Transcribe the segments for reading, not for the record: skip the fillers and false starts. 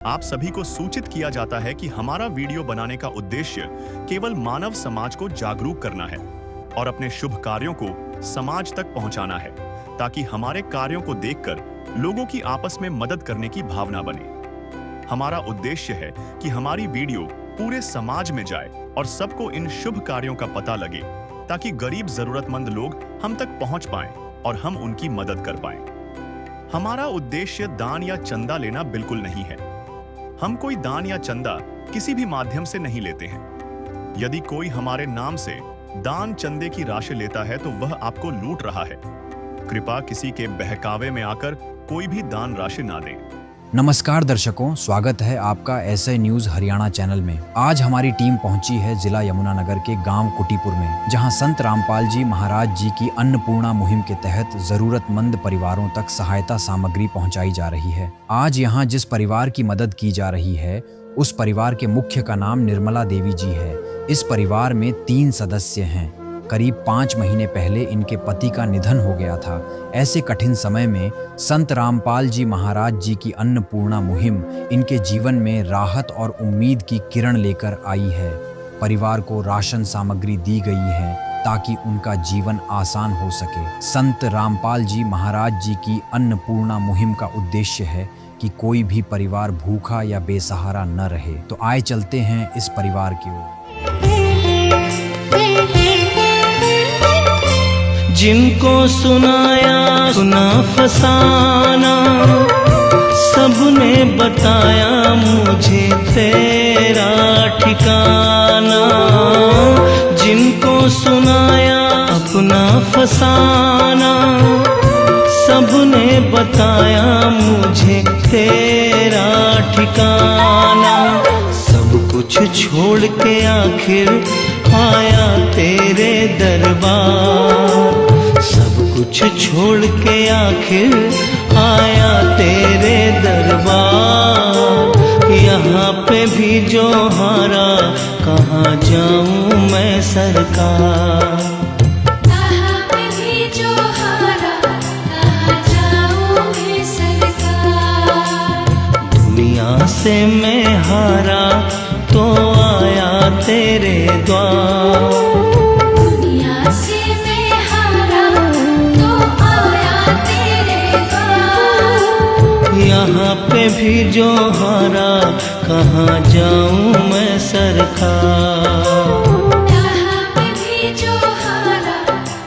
आप सभी को सूचित किया जाता है कि हमारा वीडियो बनाने का उद्देश्य केवल मानव समाज को जागरूक करना है और अपने शुभ कार्यों को समाज तक पहुंचाना है, ताकि हमारे कार्यों को देखकर लोगों की आपस में मदद करने की भावना बने। हमारा उद्देश्य है कि हमारी वीडियो पूरे समाज में जाए और सबको इन शुभ कार्यों का पता लगे, ताकि गरीब जरूरतमंद लोग हम तक पहुंच पाएं और हम उनकी मदद कर पाएं। हमारा उद्देश्य दान या चंदा लेना बिल्कुल नहीं है। हम कोई दान या चंदा किसी भी माध्यम से नहीं लेते हैं। यदि कोई हमारे नाम से दान चंदे की राशि लेता है तो वह आपको लूट रहा है। कृपया किसी के बहकावे में आकर कोई भी दान राशि ना दें। नमस्कार दर्शकों, स्वागत है आपका एसआई न्यूज हरियाणा चैनल में। आज हमारी टीम पहुंची है जिला यमुनानगर के गांव कुटीपुर में, जहां संत रामपाल जी महाराज जी की अन्नपूर्णा मुहिम के तहत जरूरतमंद परिवारों तक सहायता सामग्री पहुंचाई जा रही है। आज यहां जिस परिवार की मदद की जा रही है, उस परिवार के मुख्य का नाम निर्मला देवी जी है। इस परिवार में 3 सदस्य हैं। करीब 5 महीने पहले इनके पति का निधन हो गया था। ऐसे कठिन समय में संत रामपाल जी महाराज जी की अन्नपूर्णा मुहिम इनके जीवन में राहत और उम्मीद की किरण लेकर आई है। परिवार को राशन सामग्री दी गई है ताकि उनका जीवन आसान हो सके। संत रामपाल जी महाराज जी की अन्नपूर्णा मुहिम का उद्देश्य है कि कोई भी परिवार भूखा या बेसहारा न रहे। तो आए चलते हैं इस परिवार की ओर। जिनको सुनाया सुना फसाना, सबने बताया मुझे तेरा ठिकाना। जिनको सुनाया अपना फसाना, सबने बताया मुझे तेरा ठिकाना। सब कुछ छोड़ के आखिर आया तेरे दरबार। सब कुछ छोड़ के आखिर आया तेरे दरबार। यहाँ पे भी जो हारा, कहाँ जाऊँ मैं सरकार। यहाँ पे भी जो हारा, कहाँ जाऊँ मैं सरकार। दुनिया से मैं हारा तो आया तेरे द्वार। दुनिया से मैं हारा तो आया तेरे द्वार। यहाँ पे भी जो हारा, कहाँ जाऊँ मैं सरकार। यहाँ पे भी जो हारा,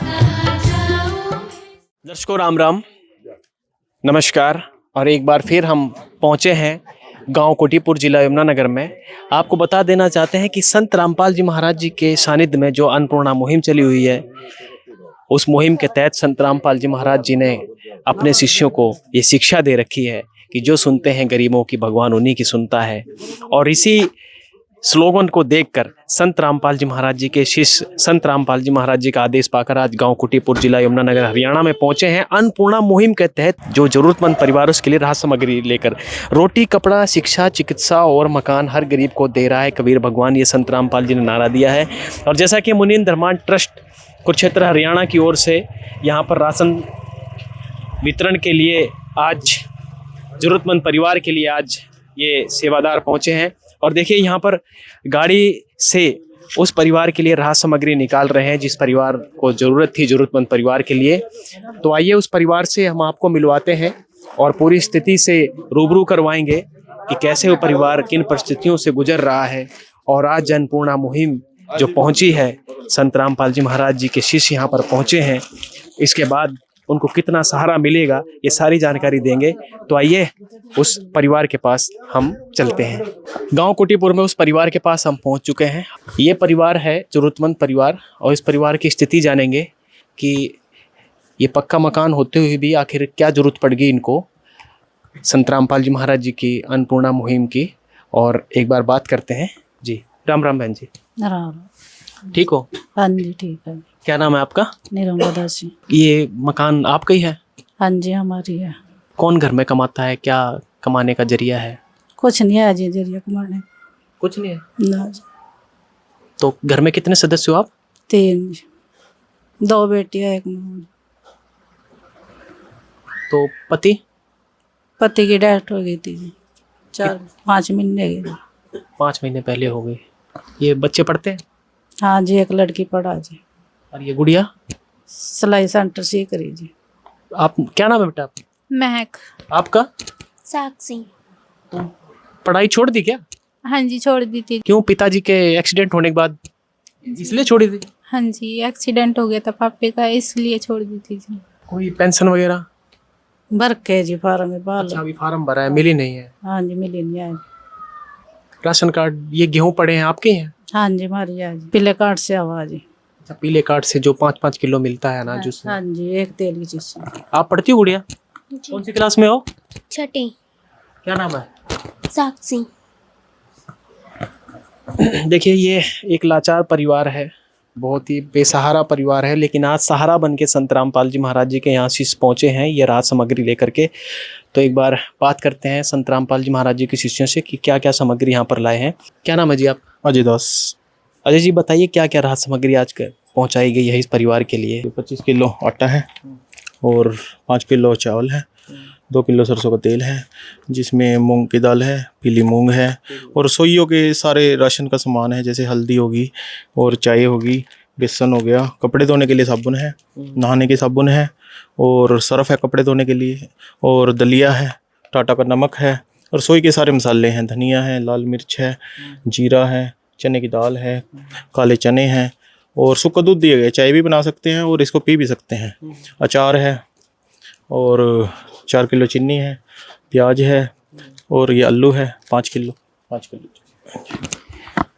कहाँ जाऊँ। दर्शकों राम राम, नमस्कार। और एक बार फिर हम पहुँचे हैं गांव कुटीपुर, जिला यमुनानगर में। आपको बता देना चाहते हैं कि संत रामपाल जी महाराज जी के सानिध्य में जो अन्नपूर्णा मुहिम चली हुई है, उस मुहिम के तहत संत रामपाल जी महाराज जी ने अपने शिष्यों को ये शिक्षा दे रखी है कि जो सुनते हैं गरीबों की, भगवान उन्हीं की सुनता है। और इसी स्लोगन को देखकर संत रामपाल जी महाराज जी के शिष्य संत रामपाल जी महाराज जी का आदेश पाकर आज गांव कुटीपुर, जिला यमुनानगर, हरियाणा में पहुंचे हैं। अन्नपूर्णा मुहिम के तहत जो जरूरतमंद परिवारों के लिए राहत सामग्री लेकर रोटी, कपड़ा, शिक्षा, चिकित्सा और मकान हर गरीब को दे रहा है कबीर भगवान, ये संत रामपाल जी ने नारा दिया है। और जैसा कि मुनीन धर्मान ट्रस्ट कुरुक्षेत्र हरियाणा की ओर से यहाँ पर राशन वितरण के लिए आज जरूरतमंद परिवार के लिए आज ये सेवादार पहुँचे हैं। और देखिए यहाँ पर गाड़ी से उस परिवार के लिए राहत सामग्री निकाल रहे हैं जिस परिवार को ज़रूरत थी, ज़रूरतमंद परिवार के लिए। तो आइए उस परिवार से हम आपको मिलवाते हैं और पूरी स्थिति से रूबरू करवाएंगे कि कैसे वो परिवार किन परिस्थितियों से गुजर रहा है। और आज अन्नपूर्णा मुहिम जो पहुंची है, संत रामपाल जी महाराज जी के शिष्य यहाँ पर पहुंचे हैं, इसके बाद उनको कितना सहारा मिलेगा, ये सारी जानकारी देंगे। तो आइए उस परिवार के पास हम चलते हैं। गांव कुटीपुर में उस परिवार के पास हम पहुंच चुके हैं। ये परिवार है जरूरतमंद परिवार, और इस परिवार की स्थिति जानेंगे कि ये पक्का मकान होते हुए भी आखिर क्या जरूरत पड़ गई इनको संत रामपाल जी महाराज जी की अन्नपूर्णा मुहिम की। और एक बार बात करते हैं जी। राम राम बहन जी, राम। ठीक हो? हाँ जी ठीक है। क्या नाम है आपका? निर्मला दास जी। ये मकान आपका ही है? हाँ जी हमारी है। कौन घर में कमाता है, क्या कमाने का जरिया है? कुछ नहीं है जी जरिया कमाने। कुछ नहीं है ना जी। तो घर में कितने सदस्य हो आप? 3 जी। 2 बेटियां 1 नूंह। तो पति? पति की डेथ हो गई थी। 4-5 महीने गए। 5 महीने पहले हो गई। ये बच्चे पढ़ते हैं हाँ जी, एक लड़की पढ़ा जी, और ये गुड़िया? सिलाई सेंटर सीख रही जी। आप क्या नाम है बेटा आपका? महक। आपका? साक्षी। पढ़ाई छोड़ दी क्या? हाँ जी, छोड़ दी थी। क्यों? पिताजी के एक्सीडेंट होने के बाद इसलिए छोड़ी थी? हाँ जी, एक्सीडेंट हो गया था पापे का, इसलिए छोड़ दी थी जी। कोई पेंशन वगैरह? भर के जी फार्म में बाल। अच्छा, अभी फार्म भरा है, मिली नहीं है। हाँ जी, मिली नहीं आज। राशन कार्ड, ये गेहूं पड़े हैं आपके हैं? हाँ जी, हमारी आज पीले कार्ड से आवा जी। अच्छा, पीले कार्ड से जो 5-5 किलो मिलता है अनाज उससे। हाँ जी, एक तेल की चीज। आप पढ़ती हो गुड़िया? कौन सी क्लास में हो? छठी। क्या नाम है? साक्षी। देखिए, ये एक लाचार परिवार है, बहुत ही बेसहारा परिवार है, लेकिन आज सहारा बन के संत रामपाल जी महाराज जी के यहाँ शिष्य पहुँचे हैं ये राहत सामग्री लेकर के। तो एक बार बात करते हैं संत रामपाल जी महाराज जी के शिष्यों से कि क्या क्या सामग्री यहाँ पर लाए हैं। क्या नाम है जी आप? अजय दास। अजय जी, बताइए क्या क्या राहत सामग्री आज पहुँचाई गई है इस परिवार के लिए? 25 किलो आटा है और 5 किलो चावल है, 2 किलो सरसों का तेल है, जिसमें मूंग की दाल है, पीली मूंग है, और रसोइयों के सारे राशन का सामान है, जैसे हल्दी होगी और चाय होगी, बेसन हो गया, कपड़े धोने के लिए साबुन है, नहाने के साबुन है, और सरफ है कपड़े धोने के लिए, और दलिया है, टाटा का नमक है, और रसोई के सारे मसाले हैं, धनिया है, लाल मिर्च है, जीरा है, चने की दाल है, काले चने हैं, और सूखा दूध दिया गया, चाय भी बना सकते हैं और इसको पी भी सकते हैं। अचार है, और 4 किलो चीनी है, प्याज है, और ये आलू है 5 किलो।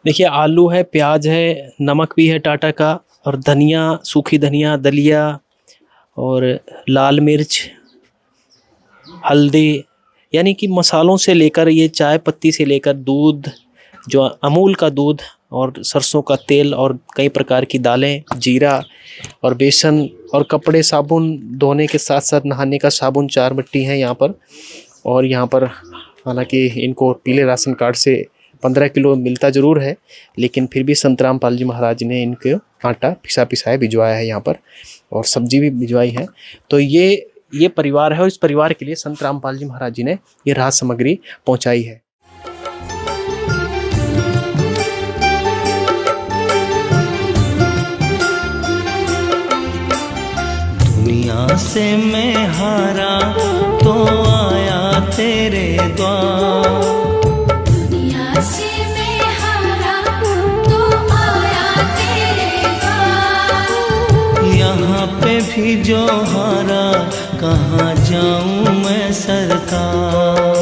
देखिए, आलू है, प्याज है, नमक भी है टाटा का, और धनिया, सूखी धनिया, दलिया, और लाल मिर्च, हल्दी, यानी कि मसालों से लेकर ये चाय पत्ती से लेकर दूध, जो अमूल का दूध, और सरसों का तेल, और कई प्रकार की दालें, जीरा और बेसन, और कपड़े, साबुन धोने के साथ साथ नहाने का साबुन, 4 बट्टी हैं यहाँ पर। और यहाँ पर हालांकि इनको पीले राशन कार्ड से 15 किलो मिलता ज़रूर है, लेकिन फिर भी संत रामपाल जी महाराज ने इनको आटा पिसाया भिजवाया है यहाँ पर, और सब्जी भी भिजवाई है। तो ये परिवार है, और इस परिवार के लिए संत रामपाल जी महाराज जी ने ये राहत सामग्री पहुँचाई है। दुनिया से मैं हारा तो आया तेरे द्वार, दुनिया से मैं हारा तो आया तेरे द्वार। यहाँ पे भी जो हारा कहाँ जाऊँ मैं सरकार।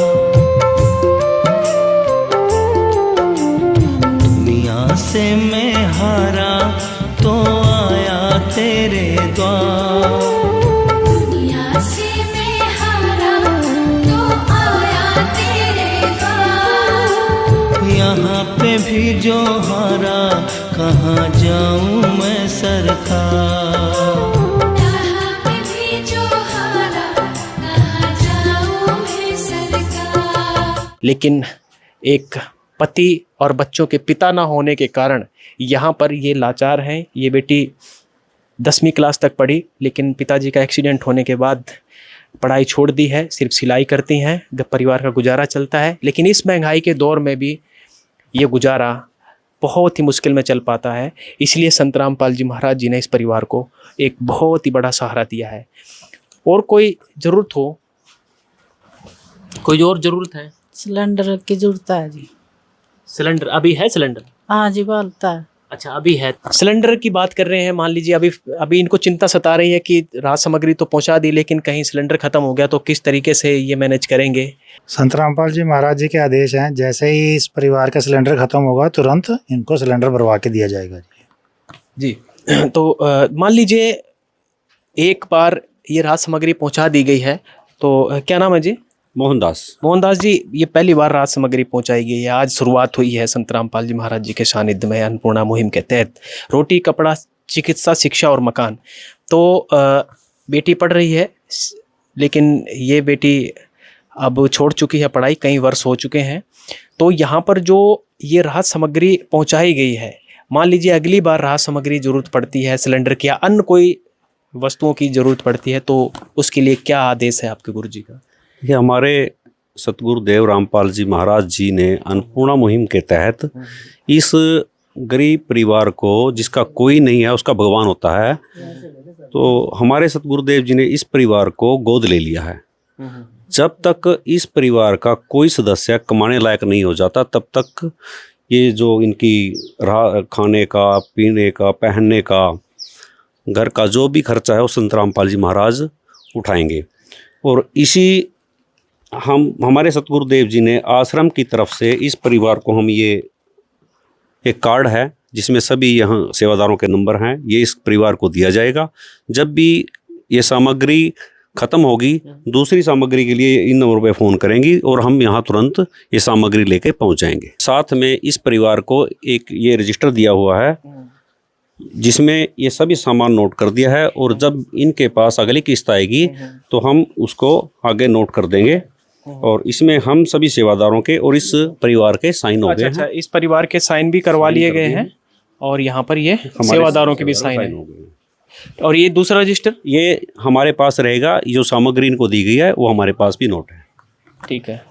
दुनिया से मैं हारा तो आया तेरे द्वार, दुनिया से मैं हारा तो आया तेरे द्वार। यहाँ पे भी जो हारा कहाँ जाऊँ मैं सरकार। यहाँ पे भी जो हारा कहाँ जाऊँ मैं सरकार। लेकिन एक पति और बच्चों के पिता ना होने के कारण यहाँ पर ये लाचार हैं। ये बेटी 10वीं क्लास तक पढ़ी, लेकिन पिताजी का एक्सीडेंट होने के बाद पढ़ाई छोड़ दी है, सिर्फ सिलाई करती हैं, जब परिवार का गुजारा चलता है। लेकिन इस महंगाई के दौर में भी ये गुजारा बहुत ही मुश्किल में चल पाता है। इसलिए संत रामपाल जी महाराज जी ने इस परिवार को एक बहुत ही बड़ा सहारा दिया है। और कोई ज़रूरत हो, कोई और ज़रूरत है? सिलेंडर की जरूरत है जी। सिलेंडर अभी है? सिलेंडर हाँ जी, बालता है। अच्छा, अभी है। सिलेंडर की बात कर रहे हैं। मान लीजिए अभी इनको चिंता सता रही है कि राहत सामग्री तो पहुंचा दी, लेकिन कहीं सिलेंडर खत्म हो गया तो किस तरीके से ये मैनेज करेंगे? संत रामपाल जी महाराज जी के आदेश हैं, जैसे ही इस परिवार का सिलेंडर खत्म होगा तुरंत इनको सिलेंडर भरवा के दिया जाएगा जी। तो मान लीजिए एक बार ये राहत सामग्री पहुंचा दी गई है, तो क्या नाम है जी? मोहनदास जी, ये पहली बार राहत सामग्री पहुंचाई गई है। आज शुरुआत हुई है संत रामपाल जी महाराज जी के सानिध्य में अन्नपूर्णा मुहिम के तहत। रोटी, कपड़ा, चिकित्सा, शिक्षा और मकान। तो बेटी पढ़ रही है, लेकिन ये बेटी अब छोड़ चुकी है पढ़ाई, कई वर्ष हो चुके हैं। तो यहाँ पर जो ये राहत सामग्री पहुँचाई गई है, मान लीजिए अगली बार राहत सामग्री ज़रूरत पड़ती है, सिलेंडर की या अन्य कोई वस्तुओं की ज़रूरत पड़ती है, तो उसके लिए क्या आदेश है आपके गुरु जी का? ये हमारे सतगुरुदेव रामपाल जी महाराज जी ने अन्नपूर्णा मुहिम के तहत इस गरीब परिवार को, जिसका कोई नहीं है उसका भगवान होता है, तो हमारे सतगुरुदेव जी ने इस परिवार को गोद ले लिया है। जब तक इस परिवार का कोई सदस्य कमाने लायक नहीं हो जाता तब तक ये जो इनकी खाने का, पीने का, पहनने का, घर का जो भी खर्चा है वो संत रामपाल जी महाराज उठाएंगे। और इसी हमारे सतगुरुदेव जी ने आश्रम की तरफ से इस परिवार को हम ये एक कार्ड है जिसमें सभी यहाँ सेवादारों के नंबर हैं, ये इस परिवार को दिया जाएगा। जब भी ये सामग्री ख़त्म होगी, दूसरी सामग्री के लिए इन नंबरों पे फ़ोन करेंगी और हम यहाँ तुरंत ये सामग्री लेके पहुँच जाएंगे। साथ में इस परिवार को एक ये रजिस्टर दिया हुआ है जिसमें ये सभी सामान नोट कर दिया है, और जब इनके पास अगली किस्त आएगी तो हम उसको आगे नोट कर देंगे। और इसमें हम सभी सेवादारों के और इस परिवार के साइन हो गए हैं। अच्छा, इस परिवार के साइन भी करवा लिए गए हैं और यहाँ पर ये सेवादारों के भी साइन है। और ये दूसरा रजिस्टर ये हमारे पास रहेगा, जो सामग्री इनको दी गई है वो हमारे पास भी नोट है। ठीक है।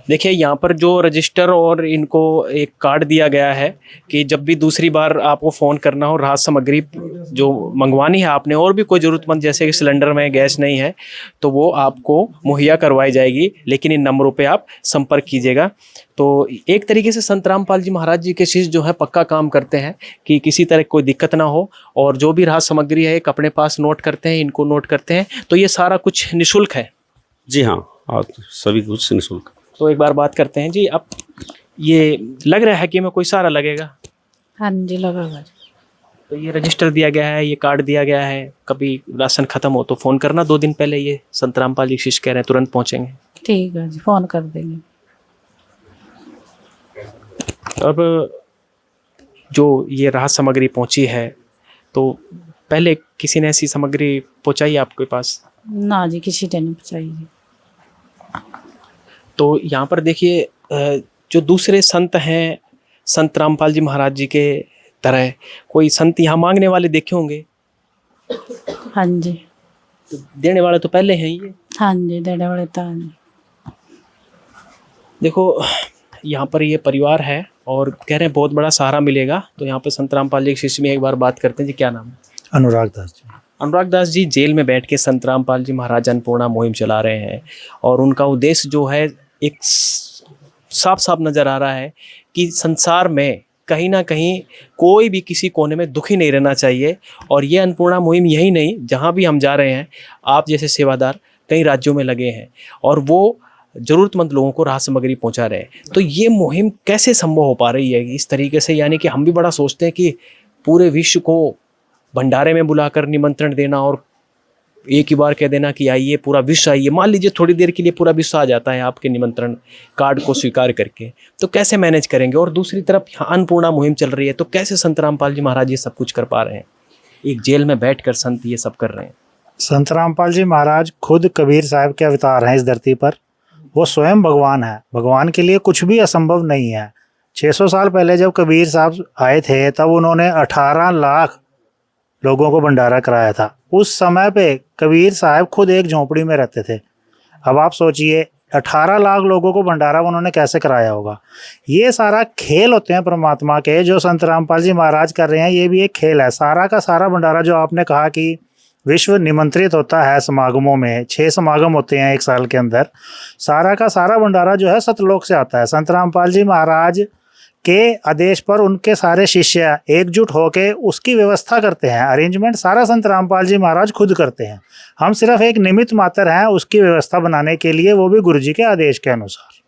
देखिए यहाँ पर जो रजिस्टर और इनको एक कार्ड दिया गया है कि जब भी दूसरी बार आपको फ़ोन करना हो, राहत सामग्री जो मंगवानी है आपने, और भी कोई ज़रूरतमंद जैसे कि सिलेंडर में गैस नहीं है तो वो आपको मुहैया करवाई जाएगी, लेकिन इन नंबरों पे आप संपर्क कीजिएगा। तो एक तरीके से संत रामपाल जी महाराज जी के शिष्य जो है पक्का काम करते हैं कि किसी तरह कोई दिक्कत ना हो, और जो भी राहत सामग्री है एक अपने पास नोट करते हैं, इनको नोट करते हैं। तो ये सारा कुछ निःशुल्क है। जी हाँ, सभी कुछ निःशुल्क। तो एक बार बात करते हैं जी, अब ये लग रहा है कि हमें कोई सारा लगेगा। हाँ जी, लगेगा। तो ये रजिस्टर दिया गया है, ये कार्ड दिया गया है, कभी राशन खत्म हो तो फ़ोन करना 2 दिन पहले। ये संत रामपाल जी शिष्य कह रहे हैं तुरंत पहुँचेंगे। ठीक है जी, फ़ोन कर देंगे। अब जो ये राहत सामग्री पहुँची है तो पहले किसी ने ऐसी सामग्री पहुँचाई आपके पास? ना जी, किसी ने नहीं पहुँचाई। तो यहाँ पर देखिए जो दूसरे संत हैं संत रामपाल जी महाराज जी के तरह, कोई संत यहाँ मांगने वाले देखे होंगे? हाँ जी। तो देने वाले तो पहले हैं ये। हाँ जी, देने वाले तो हैं। देखो यहाँ पर ये परिवार है और कह रहे हैं बहुत बड़ा सहारा मिलेगा। तो यहाँ पर संत रामपाल जी के शिष्य में एक बार बात करते हैं जी। क्या नाम है? अनुराग दास जी। अनुराग दास जी जेल में बैठ के संत रामपाल जी महाराज अन्नपूर्णा मुहिम चला रहे हैं, और उनका उद्देश्य जो है एक साफ साफ नज़र आ रहा है कि संसार में कहीं ना कहीं कोई भी किसी कोने में दुखी नहीं रहना चाहिए। और ये अन्नपूर्णा मुहिम यही नहीं, जहाँ भी हम जा रहे हैं आप जैसे सेवादार कई राज्यों में लगे हैं और वो ज़रूरतमंद लोगों को राहत सामग्री पहुँचा रहे हैं। तो ये मुहिम कैसे संभव हो पा रही है इस तरीके से? यानी कि हम भी बड़ा सोचते हैं कि पूरे विश्व को भंडारे में बुलाकर निमंत्रण देना और एक ही बार कह देना कि आइए पूरा विश्व आइए। मान लीजिए थोड़ी देर के लिए पूरा विश्व आ जाता है आपके निमंत्रण कार्ड को स्वीकार करके, तो कैसे मैनेज करेंगे? और दूसरी तरफ यहाँ अन्नपूर्णा मुहिम चल रही है, तो कैसे संत रामपाल जी महाराज ये सब कुछ कर पा रहे हैं? एक जेल में बैठकर संत ये सब कर रहे हैं। संत रामपाल जी महाराज खुद कबीर साहब के अवतार हैं इस धरती पर। वो स्वयं भगवान है। भगवान के लिए कुछ भी असंभव नहीं है। 600 साल पहले जब कबीर साहब आए थे तब उन्होंने 18 लाख लोगों को भंडारा कराया था। उस समय पे कबीर साहब खुद एक झोंपड़ी में रहते थे। अब आप सोचिए 18 लाख लोगों को भंडारा उन्होंने कैसे कराया होगा। ये सारा खेल होते हैं परमात्मा के, जो संत रामपाल जी महाराज कर रहे हैं ये भी एक खेल है। सारा का सारा भंडारा जो आपने कहा कि विश्व निमंत्रित होता है समागमों में, 6 समागम होते हैं एक साल के अंदर, सारा का सारा भंडारा जो है सतलोक से आता है। संत रामपाल जी महाराज के आदेश पर उनके सारे शिष्य एकजुट होके उसकी व्यवस्था करते हैं। अरेंजमेंट सारा संत रामपाल जी महाराज खुद करते हैं। हम सिर्फ एक निमित्त मात्र हैं उसकी व्यवस्था बनाने के लिए, वो भी गुरु जी के आदेश के अनुसार।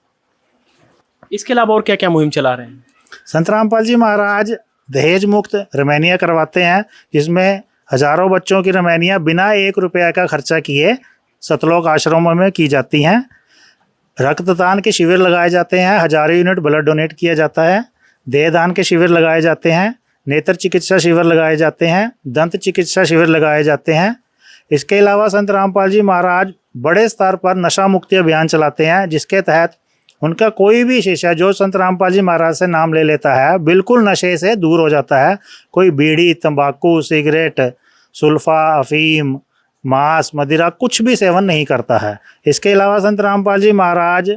इसके अलावा और क्या क्या मुहिम चला रहे हैं? संत रामपाल जी महाराज दहेज मुक्त रमैनियाँ करवाते हैं, जिसमें हजारों बच्चों की रमैनियाँ बिना 1 रुपया का खर्चा किए सतलोक आश्रमों में की जाती हैं। रक्तदान के शिविर लगाए जाते हैं, 1000 यूनिट ब्लड डोनेट किया जाता है। देहदान के शिविर लगाए जाते हैं, नेत्र चिकित्सा शिविर लगाए जाते हैं, दंत चिकित्सा शिविर लगाए जाते हैं। इसके अलावा संत रामपाल जी महाराज बड़े स्तर पर नशा मुक्ति अभियान चलाते हैं, जिसके तहत उनका कोई भी शिष्य जो संत रामपाल जी महाराज से नाम ले लेता है बिल्कुल नशे से दूर हो जाता है। कोई बीड़ी, तंबाकू, सिगरेट, सुल्फा, अफीम, मांस मदिरा कुछ भी सेवन नहीं करता है। इसके अलावा संत रामपाल जी महाराज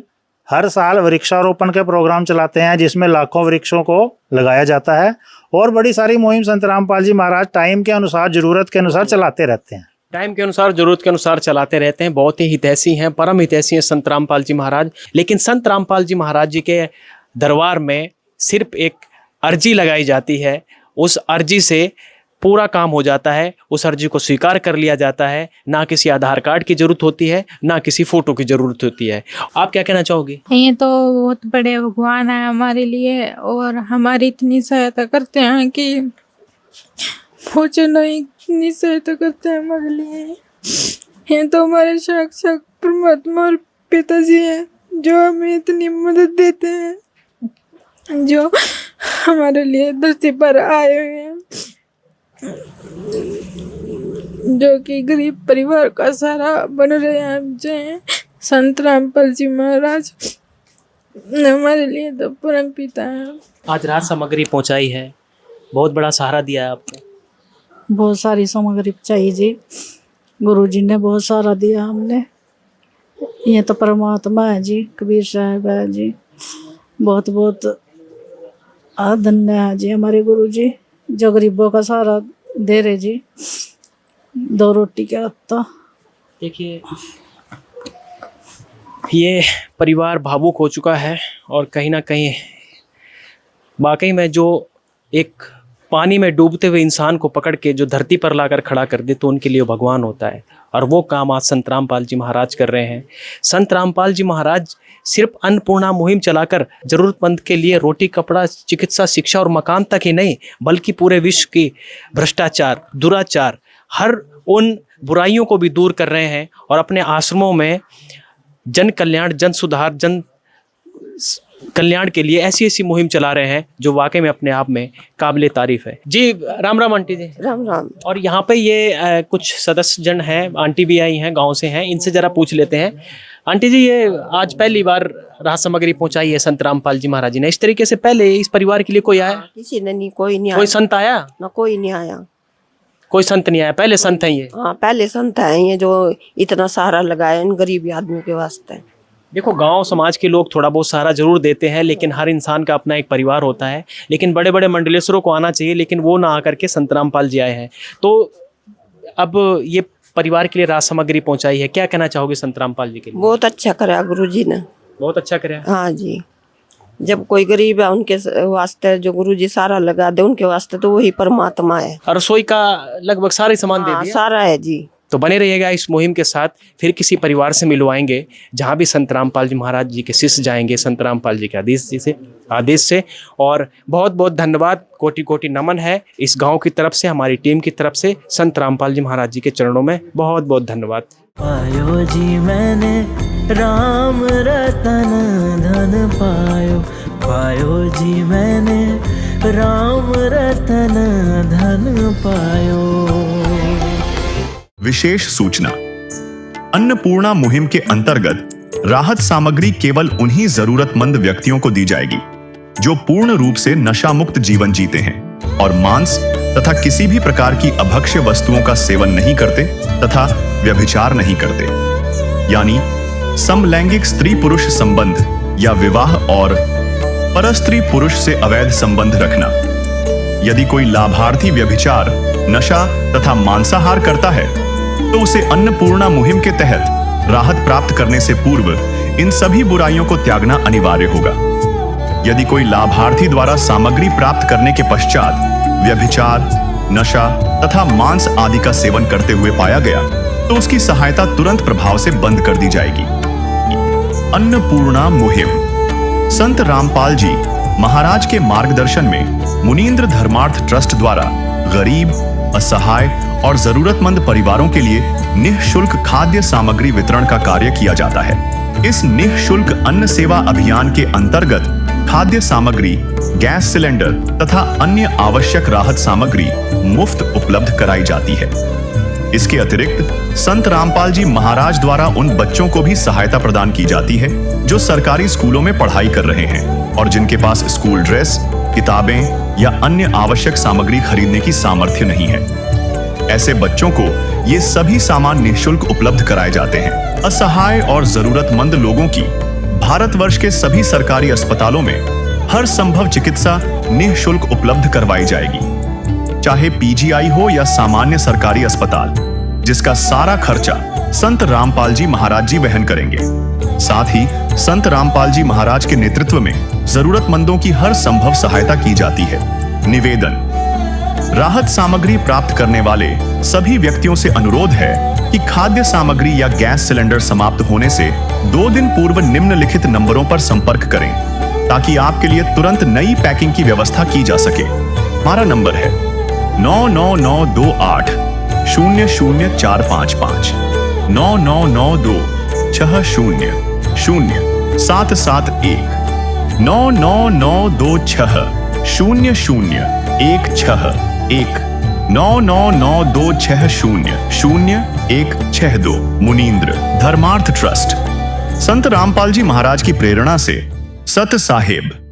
हर साल वृक्षारोपण के प्रोग्राम चलाते हैं जिसमें लाखों वृक्षों को लगाया जाता है और बड़ी सारी मुहिम संत रामपाल जी महाराज टाइम के अनुसार, जरूरत के अनुसार चलाते रहते हैं। टाइम के अनुसार, जरूरत के अनुसार चलाते रहते हैं। बहुत ही हितैषी हैं, परम हितैषी हैं संत रामपाल जी महाराज। लेकिन संत रामपाल जी महाराज जी के दरबार में सिर्फ एक अर्जी लगाई जाती है, उस अर्जी से पूरा काम हो जाता है, उस अर्जी को स्वीकार कर लिया जाता है। ना किसी आधार कार्ड की जरूरत होती है, ना किसी फोटो की जरूरत होती है। आप क्या कहना चाहोगे? ये तो बहुत बड़े भगवान है हमारे लिए और हमारी इतनी सहायता करते हैं कि पूछो नहीं, इतनी सहायता करते हैं हमारे लिए। ये तो हमारे साक्षात परमात्मा और पिताजी हैं जो हमें इतनी मदद देते हैं, जो हमारे लिए धरती पर आए हुए हैं, जो कि गरीब परिवार का सहारा बन रहे हैं। जय संत रामपाल जी महाराज हमारे लिए तो परम पिता है। आज राहत सामग्री पहुंचाई है, बहुत बड़ा सहारा दिया है आपको। बहुत सारी सामग्री चाहिए जी, गुरुजी ने बहुत सारा दिया हमने। ये तो परमात्मा है जी, कबीर साहब है जी, बहुत बहुत धन्य है जी हमारे गुरुजी जो गरीबों का सहारा दे रहे जी। 2 रोटी का हत्ता। देखिए, ये परिवार भावुक हो चुका है और कहीं ना कहीं वाकई में जो एक पानी में डूबते हुए इंसान को पकड़ के जो धरती पर लाकर खड़ा कर दे तो उनके लिए भगवान होता है। और वो काम आज संत रामपाल जी महाराज कर रहे हैं। संत रामपाल जी महाराज सिर्फ अन्नपूर्णा मुहिम चलाकर जरूरतमंद के लिए रोटी, कपड़ा, चिकित्सा, शिक्षा और मकान तक ही नहीं, बल्कि पूरे विश्व की भ्रष्टाचार, दुराचार, हर उन बुराइयों को भी दूर कर रहे हैं और अपने आश्रमों में जन कल्याण, जन सुधार, जन कल्याण के लिए ऐसी ऐसी मुहिम चला रहे हैं जो वाकई में अपने आप में काबिले तारीफ है। जी राम राम आंटी जी। राम राम। और यहाँ पे ये कुछ सदस्य जन हैं, आंटी भी आई हैं, गांव से हैं, इनसे जरा पूछ लेते हैं। आंटी जी, ये आज पहली बार राहत सामग्री पहुंचाई है संत रामपाल जी महाराज जी ने। इस तरीके से पहले इस परिवार के लिए कोई आया? किसी ने नहीं, कोई नहीं आया। कोई संत आया? ना, कोई नहीं आया। कोई संत नहीं आया, पहले संत हैं ये? हाँ, पहले संत हैं ये जो इतना सहारा लगाए इन गरीब आदमियों के वास्ते। देखो, गांव समाज के लोग थोड़ा बहुत सहारा जरूर देते हैं, लेकिन हर इंसान का अपना एक परिवार होता है। लेकिन बड़े बड़े मंडलेश्वरों को आना चाहिए, लेकिन वो ना आकर के संत रामपाल जी आए हैं। तो अब ये परिवार के लिए राहत सामग्री पहुंचाई है, क्या कहना चाहोगे संत रामपाल जी के लिए? बहुत अच्छा करा गुरुजी ने, बहुत अच्छा करा। हाँ जी, जब कोई गरीब है उनके वास्ते जो गुरुजी सारा लगा दे उनके वास्ते तो वही परमात्मा है। और रसोई का लगभग सारे सामान दे दिया? सारा है जी। तो बने रहिएगा इस मुहिम के साथ। फिर किसी परिवार से मिलवाएंगे जहाँ भी संत रामपाल जी महाराज जी के शिष्य जाएंगे, संत रामपाल जी के आदेश से। और बहुत बहुत धन्यवाद, कोटि कोटि नमन है इस गांव की तरफ से, हमारी टीम की तरफ से। संत रामपाल जी महाराज जी के चरणों में बहुत बहुत धन्यवाद। पायो जी मैंने राम रतन धन पायो, पायो जी मैंने राम रतन धन पायो। विशेष सूचना, अन्नपूर्णा मुहिम के अंतर्गत राहत सामग्री केवल उन्हीं जरूरतमंद व्यक्तियों को दी जाएगी जो पूर्ण रूप से नशा मुक्त जीवन जीते हैं और मांस तथा किसी भी प्रकार की अभक्ष्य वस्तुओं का सेवन नहीं करते तथा व्यभिचार नहीं करते, यानी समलैंगिक स्त्री पुरुष संबंध या विवाह और परस्त्री पुरुष से अवैध संबंध रखना। यदि कोई लाभार्थी व्यभिचार, नशा तथा मांसाहार करता है तो उसे अन्नपूर्णा मुहिम के तहत राहत प्राप्त करने से पूर्व इन सभी बुराइयों को त्यागना अनिवार्य होगा। यदि कोई लाभार्थी द्वारा सामग्री प्राप्त करने के पश्चात व्यभिचार, नशा तथा मांस आदि का सेवन करते हुए पाया गया तो उसकी सहायता तुरंत प्रभाव से बंद कर दी जाएगी। अन्नपूर्णा मुहिम संत रामपाल जी महाराज के मार्गदर्शन में मुनीन्द्र धर्मार्थ ट्रस्ट द्वारा गरीब, असहाय और जरूरतमंद परिवारों के लिए निःशुल्क खाद्य सामग्री वितरण का कार्य किया जाता है। इस निःशुल्क अन्न सेवा अभियान के अंतर्गत खाद्य सामग्री, गैस सिलेंडर तथा अन्य आवश्यक राहत सामग्री मुफ्त उपलब्ध कराई जाती है। इसके अतिरिक्त संत रामपाल जी महाराज द्वारा उन बच्चों को भी सहायता प्रदान की जाती है जो सरकारी स्कूलों में पढ़ाई कर रहे हैं और जिनके पास स्कूल ड्रेस, किताबें या अन्य आवश्यक सामग्री खरीदने की सामर्थ्य नहीं है। ऐसे बच्चों को ये सभी सामान निःशुल्क उपलब्ध कराए जाते हैं। असहाय और जरूरतमंद लोगों की भारतवर्ष के सभी सरकारी अस्पतालों में हर संभव चिकित्सा निःशुल्क उपलब्ध करवाई जाएगी, चाहे पीजीआई हो या सामान्य सरकारी अस्पताल, जिसका सारा खर्चा संत रामपाल जी महाराज जी वहन करेंगे। साथ ही संत रामपाल जी महाराज के नेतृत्व में जरूरतमंदों की हर संभव सहायता की जाती है। निवेदन: राहत सामग्री प्राप्त करने वाले सभी व्यक्तियों से अनुरोध है कि खाद्य सामग्री या गैस सिलेंडर समाप्त होने से 2 दिन पूर्व निम्नलिखित नंबरों पर संपर्क करें, ताकि आपके लिए तुरंत नई पैकिंग की व्यवस्था की जा सके। हमारा नंबर है 99928 00455 9992 60 0771 99926 0016 99926000162 मुनींद्र धर्मार्थ ट्रस्ट। संत रामपाल जी महाराज की प्रेरणा से सत साहेब